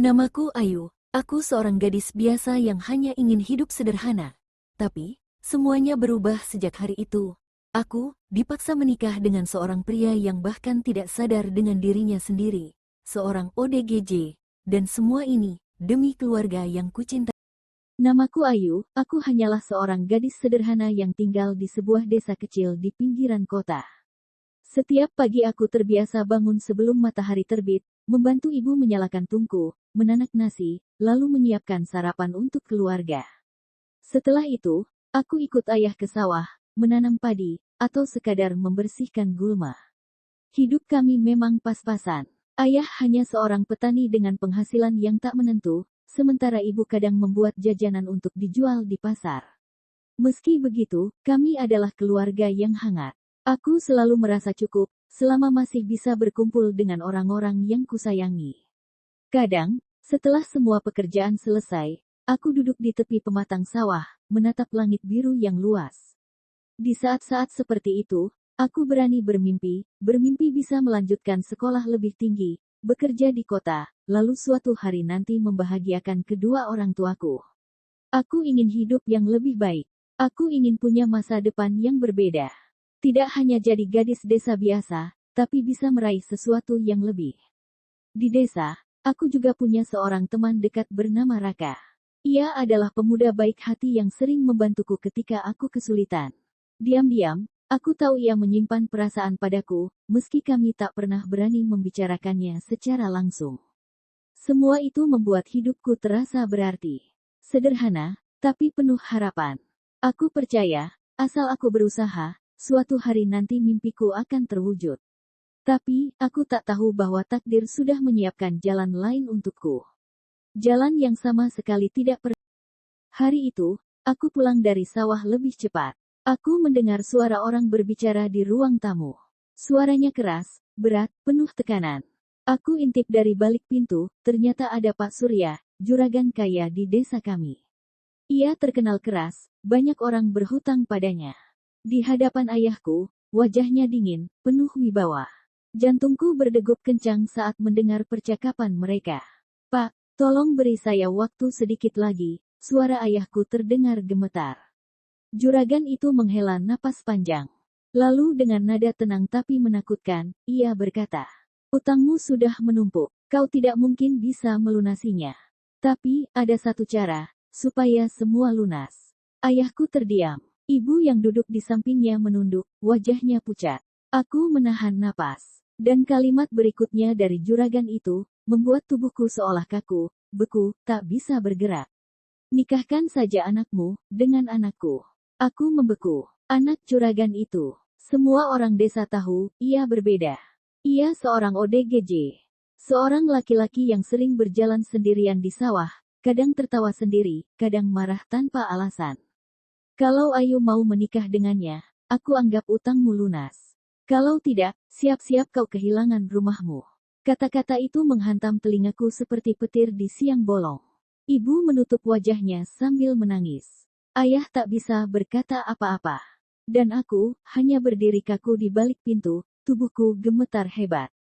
Namaku Ayu, aku seorang gadis biasa yang hanya ingin hidup sederhana. Tapi, semuanya berubah sejak hari itu. Aku dipaksa menikah dengan seorang pria yang bahkan tidak sadar dengan dirinya sendiri, seorang ODGJ, dan semua ini demi keluarga yang kucinta. Namaku Ayu, aku hanyalah seorang gadis sederhana yang tinggal di sebuah desa kecil di pinggiran kota. Setiap pagi aku terbiasa bangun sebelum matahari terbit, membantu ibu menyalakan tungku, menanak nasi, lalu menyiapkan sarapan untuk keluarga. Setelah itu, aku ikut ayah ke sawah, menanam padi, atau sekadar membersihkan gulma. Hidup kami memang pas-pasan. Ayah hanya seorang petani dengan penghasilan yang tak menentu, sementara ibu kadang membuat jajanan untuk dijual di pasar. Meski begitu, kami adalah keluarga yang hangat. Aku selalu merasa cukup, selama masih bisa berkumpul dengan orang-orang yang kusayangi. Kadang, setelah semua pekerjaan selesai, aku duduk di tepi pematang sawah, menatap langit biru yang luas. Di saat-saat seperti itu, aku berani bermimpi bisa melanjutkan sekolah lebih tinggi, bekerja di kota, lalu suatu hari nanti membahagiakan kedua orang tuaku. Aku ingin hidup yang lebih baik. Aku ingin punya masa depan yang berbeda. Tidak hanya jadi gadis desa biasa, tapi bisa meraih sesuatu yang lebih. Di desa, aku juga punya seorang teman dekat bernama Raka. Ia adalah pemuda baik hati yang sering membantuku ketika aku kesulitan. Diam-diam, aku tahu ia menyimpan perasaan padaku, meski kami tak pernah berani membicarakannya secara langsung. Semua itu membuat hidupku terasa berarti. Sederhana, tapi penuh harapan. Aku percaya, asal aku berusaha, suatu hari nanti mimpiku akan terwujud. Tapi, aku tak tahu bahwa takdir sudah menyiapkan jalan lain untukku. Jalan yang sama sekali tidak pernah. Hari itu, aku pulang dari sawah lebih cepat. Aku mendengar suara orang berbicara di ruang tamu. Suaranya keras, berat, penuh tekanan. Aku intip dari balik pintu, ternyata ada Pak Surya, juragan kaya di desa kami. Ia terkenal keras, banyak orang berhutang padanya. Di hadapan ayahku, wajahnya dingin, penuh wibawa. Jantungku berdegup kencang saat mendengar percakapan mereka. Pak, tolong beri saya waktu sedikit lagi, suara ayahku terdengar gemetar. Juragan itu menghela napas panjang. Lalu dengan nada tenang tapi menakutkan, ia berkata, "Utangmu sudah menumpuk, kau tidak mungkin bisa melunasinya. Tapi, ada satu cara, supaya semua lunas." Ayahku terdiam. Ibu yang duduk di sampingnya menunduk, wajahnya pucat. Aku menahan napas. Dan kalimat berikutnya dari juragan itu, membuat tubuhku seolah kaku, beku, tak bisa bergerak. "Nikahkan saja anakmu, dengan anakku." Aku membeku. Anak juragan itu. Semua orang desa tahu, ia berbeda. Ia seorang ODGJ. Seorang laki-laki yang sering berjalan sendirian di sawah, kadang tertawa sendiri, kadang marah tanpa alasan. Kalau Ayu mau menikah dengannya, aku anggap utangmu lunas. Kalau tidak, siap-siap kau kehilangan rumahmu. Kata-kata itu menghantam telingaku seperti petir di siang bolong. Ibu menutup wajahnya sambil menangis. Ayah tak bisa berkata apa-apa. Dan aku, hanya berdiri kaku di balik pintu, tubuhku gemetar hebat.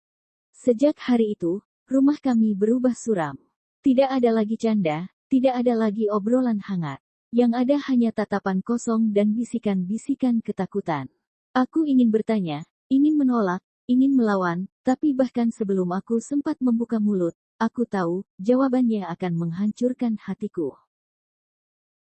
Sejak hari itu, rumah kami berubah suram. Tidak ada lagi canda, tidak ada lagi obrolan hangat. Yang ada hanya tatapan kosong dan bisikan-bisikan ketakutan. Aku ingin bertanya, ingin menolak, ingin melawan, tapi bahkan sebelum aku sempat membuka mulut, aku tahu, jawabannya akan menghancurkan hatiku.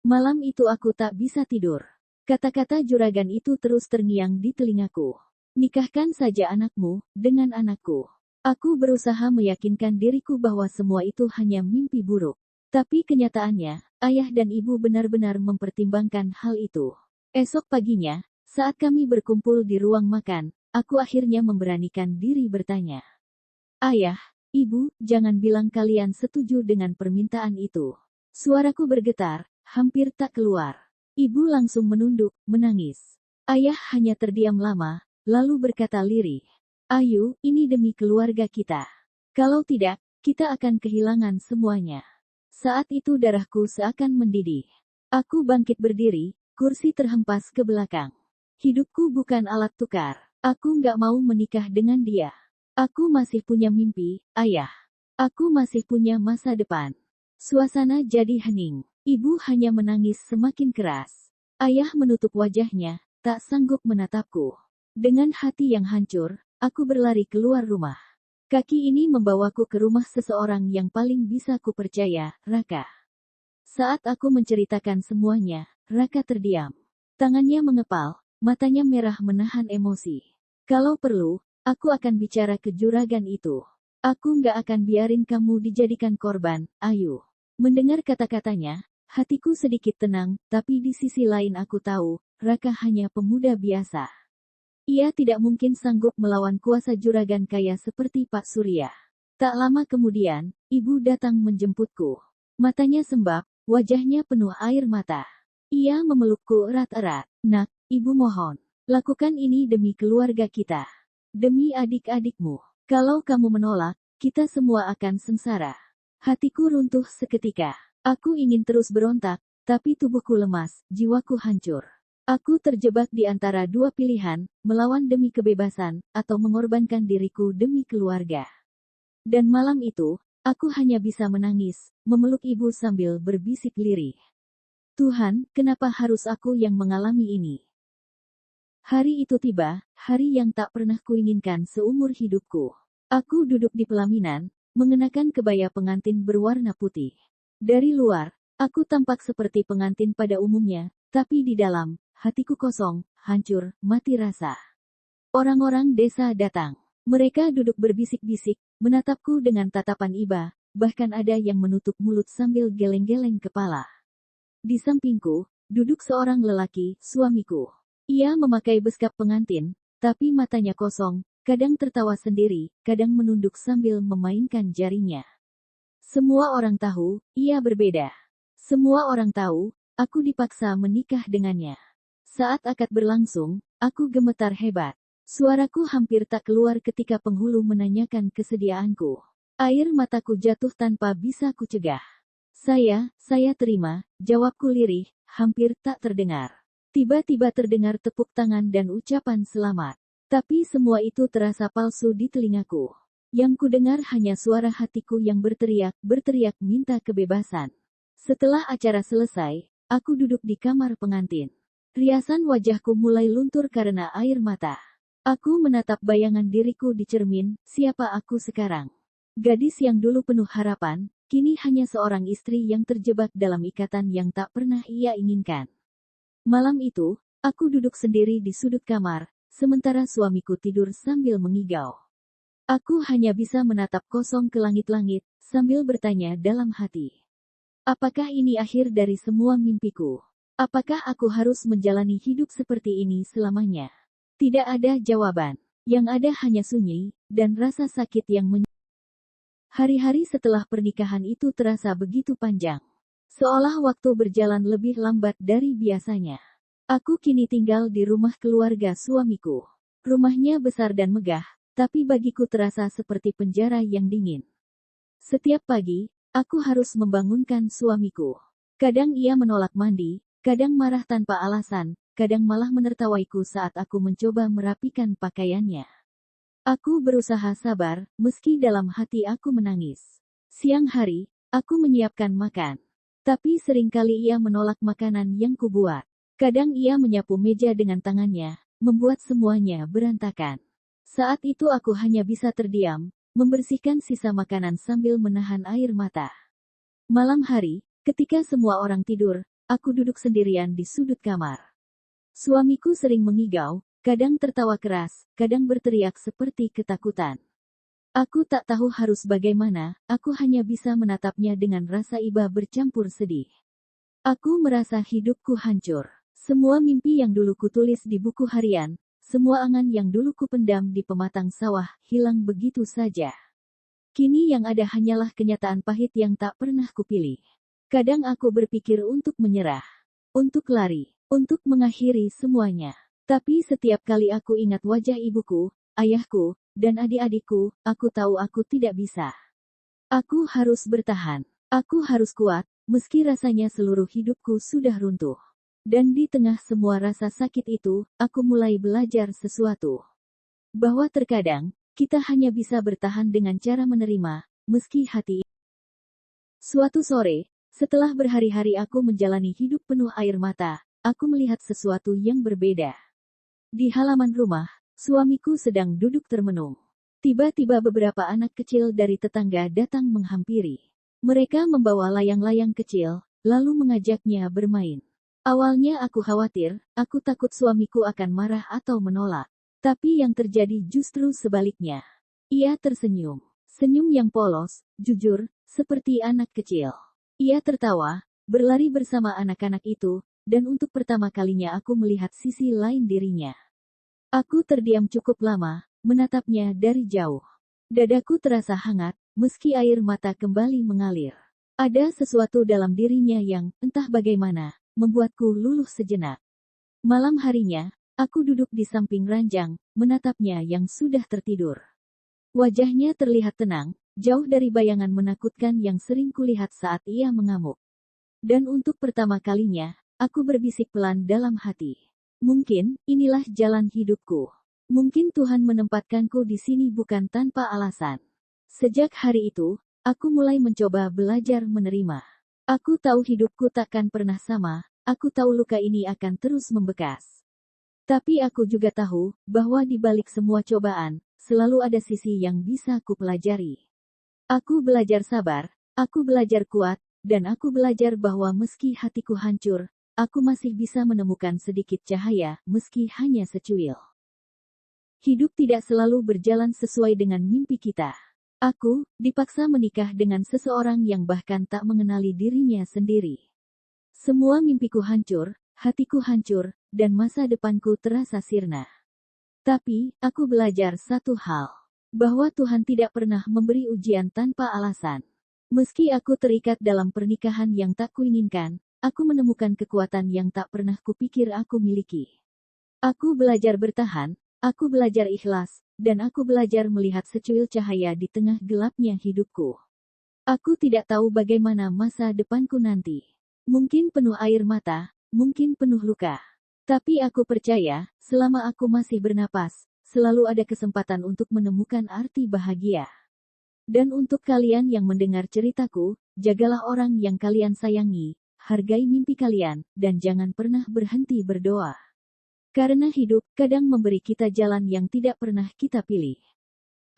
Malam itu aku tak bisa tidur. Kata-kata juragan itu terus terngiang di telingaku. "Nikahkan saja anakmu, dengan anakku." Aku berusaha meyakinkan diriku bahwa semua itu hanya mimpi buruk. Tapi kenyataannya, ayah dan ibu benar-benar mempertimbangkan hal itu. Esok paginya, saat kami berkumpul di ruang makan, aku akhirnya memberanikan diri bertanya. "Ayah, ibu, jangan bilang kalian setuju dengan permintaan itu." Suaraku bergetar, hampir tak keluar. Ibu langsung menunduk, menangis. Ayah hanya terdiam lama, lalu berkata lirih, "Ayu, ini demi keluarga kita. Kalau tidak, kita akan kehilangan semuanya." Saat itu darahku seakan mendidih. Aku bangkit berdiri, kursi terhempas ke belakang. Hidupku bukan alat tukar. Aku nggak mau menikah dengan dia. Aku masih punya mimpi, ayah. Aku masih punya masa depan. Suasana jadi hening. Ibu hanya menangis semakin keras. Ayah menutup wajahnya, tak sanggup menatapku. Dengan hati yang hancur, aku berlari keluar rumah. Kaki ini membawaku ke rumah seseorang yang paling bisa kupercaya, Raka. Saat aku menceritakan semuanya, Raka terdiam. Tangannya mengepal, matanya merah menahan emosi. Kalau perlu, aku akan bicara ke juragan itu. Aku nggak akan biarin kamu dijadikan korban, Ayu. Mendengar kata-katanya, hatiku sedikit tenang, tapi di sisi lain aku tahu, Raka hanya pemuda biasa. Ia tidak mungkin sanggup melawan kuasa juragan kaya seperti Pak Surya. Tak lama kemudian, ibu datang menjemputku. Matanya sembab, wajahnya penuh air mata. Ia memelukku erat-erat. Nak, ibu mohon. Lakukan ini demi keluarga kita. Demi adik-adikmu. Kalau kamu menolak, kita semua akan sengsara. Hatiku runtuh seketika. Aku ingin terus berontak, tapi tubuhku lemas, jiwaku hancur. Aku terjebak di antara dua pilihan, melawan demi kebebasan, atau mengorbankan diriku demi keluarga. Dan malam itu, aku hanya bisa menangis, memeluk ibu sambil berbisik lirih. Tuhan, kenapa harus aku yang mengalami ini? Hari itu tiba, hari yang tak pernah kuinginkan seumur hidupku. Aku duduk di pelaminan, mengenakan kebaya pengantin berwarna putih. Dari luar, aku tampak seperti pengantin pada umumnya, tapi di dalam, hatiku kosong, hancur, mati rasa. Orang-orang desa datang. Mereka duduk berbisik-bisik, menatapku dengan tatapan iba, bahkan ada yang menutup mulut sambil geleng-geleng kepala. Di sampingku, duduk seorang lelaki, suamiku. Ia memakai beskap pengantin, tapi matanya kosong, kadang tertawa sendiri, kadang menunduk sambil memainkan jarinya. Semua orang tahu, ia berbeda. Semua orang tahu, aku dipaksa menikah dengannya. Saat akad berlangsung, aku gemetar hebat. Suaraku hampir tak keluar ketika penghulu menanyakan kesediaanku. Air mataku jatuh tanpa bisa kucegah. Saya terima, jawabku lirih, hampir tak terdengar. Tiba-tiba terdengar tepuk tangan dan ucapan selamat. Tapi semua itu terasa palsu di telingaku. Yang kudengar hanya suara hatiku yang berteriak minta kebebasan. Setelah acara selesai, aku duduk di kamar pengantin. Riasan wajahku mulai luntur karena air mata. Aku menatap bayangan diriku di cermin, siapa aku sekarang? Gadis yang dulu penuh harapan, kini hanya seorang istri yang terjebak dalam ikatan yang tak pernah ia inginkan. Malam itu, aku duduk sendiri di sudut kamar, sementara suamiku tidur sambil mengigau. Aku hanya bisa menatap kosong ke langit-langit, sambil bertanya dalam hati. Apakah ini akhir dari semua mimpiku? Apakah aku harus menjalani hidup seperti ini selamanya? Tidak ada jawaban. Yang ada hanya sunyi, dan rasa sakit yang Hari-hari setelah pernikahan itu terasa begitu panjang. Seolah waktu berjalan lebih lambat dari biasanya. Aku kini tinggal di rumah keluarga suamiku. Rumahnya besar dan megah, tapi bagiku terasa seperti penjara yang dingin. Setiap pagi, aku harus membangunkan suamiku. Kadang ia menolak mandi, kadang marah tanpa alasan, kadang malah menertawaiku saat aku mencoba merapikan pakaiannya. Aku berusaha sabar, meski dalam hati aku menangis. Siang hari, aku menyiapkan makan. Tapi seringkali ia menolak makanan yang kubuat. Kadang ia menyapu meja dengan tangannya, membuat semuanya berantakan. Saat itu aku hanya bisa terdiam, membersihkan sisa makanan sambil menahan air mata. Malam hari, ketika semua orang tidur, aku duduk sendirian di sudut kamar. Suamiku sering mengigau, kadang tertawa keras, kadang berteriak seperti ketakutan. Aku tak tahu harus bagaimana, aku hanya bisa menatapnya dengan rasa iba bercampur sedih. Aku merasa hidupku hancur. Semua mimpi yang dulu kutulis di buku harian, semua angan yang dulu kupendam di pematang sawah, hilang begitu saja. Kini yang ada hanyalah kenyataan pahit yang tak pernah kupilih. Kadang aku berpikir untuk menyerah, untuk lari, untuk mengakhiri semuanya. Tapi setiap kali aku ingat wajah ibuku, ayahku, dan adik-adikku, aku tahu aku tidak bisa. Aku harus bertahan. Aku harus kuat, meski rasanya seluruh hidupku sudah runtuh. Dan di tengah semua rasa sakit itu, aku mulai belajar sesuatu. Bahwa terkadang, kita hanya bisa bertahan dengan cara menerima meski hati. Suatu sore, setelah berhari-hari aku menjalani hidup penuh air mata, aku melihat sesuatu yang berbeda. Di halaman rumah, suamiku sedang duduk termenung. Tiba-tiba beberapa anak kecil dari tetangga datang menghampiri. Mereka membawa layang-layang kecil, lalu mengajaknya bermain. Awalnya aku khawatir, aku takut suamiku akan marah atau menolak. Tapi yang terjadi justru sebaliknya. Ia tersenyum. Senyum yang polos, jujur, seperti anak kecil. Ia tertawa, berlari bersama anak-anak itu, dan untuk pertama kalinya aku melihat sisi lain dirinya. Aku terdiam cukup lama, menatapnya dari jauh. Dadaku terasa hangat, meski air mata kembali mengalir. Ada sesuatu dalam dirinya yang, entah bagaimana, membuatku luluh sejenak. Malam harinya, aku duduk di samping ranjang, menatapnya yang sudah tertidur. Wajahnya terlihat tenang, jauh dari bayangan menakutkan yang sering kulihat saat ia mengamuk. Dan untuk pertama kalinya, aku berbisik pelan dalam hati. Mungkin, inilah jalan hidupku. Mungkin Tuhan menempatkanku di sini bukan tanpa alasan. Sejak hari itu, aku mulai mencoba belajar menerima. Aku tahu hidupku takkan pernah sama, aku tahu luka ini akan terus membekas. Tapi aku juga tahu, bahwa di balik semua cobaan, selalu ada sisi yang bisa kupelajari. Aku belajar sabar, aku belajar kuat, dan aku belajar bahwa meski hatiku hancur, aku masih bisa menemukan sedikit cahaya, meski hanya secuil. Hidup tidak selalu berjalan sesuai dengan mimpi kita. Aku dipaksa menikah dengan seseorang yang bahkan tak mengenali dirinya sendiri. Semua mimpiku hancur, hatiku hancur, dan masa depanku terasa sirna. Tapi, aku belajar satu hal. Bahwa Tuhan tidak pernah memberi ujian tanpa alasan. Meski aku terikat dalam pernikahan yang tak kuinginkan, aku menemukan kekuatan yang tak pernah kupikir aku miliki. Aku belajar bertahan, aku belajar ikhlas, dan aku belajar melihat secuil cahaya di tengah gelapnya hidupku. Aku tidak tahu bagaimana masa depanku nanti. Mungkin penuh air mata, mungkin penuh luka. Tapi aku percaya, selama aku masih bernapas, selalu ada kesempatan untuk menemukan arti bahagia. Dan untuk kalian yang mendengar ceritaku, jagalah orang yang kalian sayangi, hargai mimpi kalian, dan jangan pernah berhenti berdoa. Karena hidup kadang memberi kita jalan yang tidak pernah kita pilih.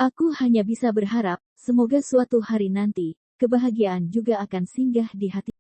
Aku hanya bisa berharap, semoga suatu hari nanti, kebahagiaan juga akan singgah di hati.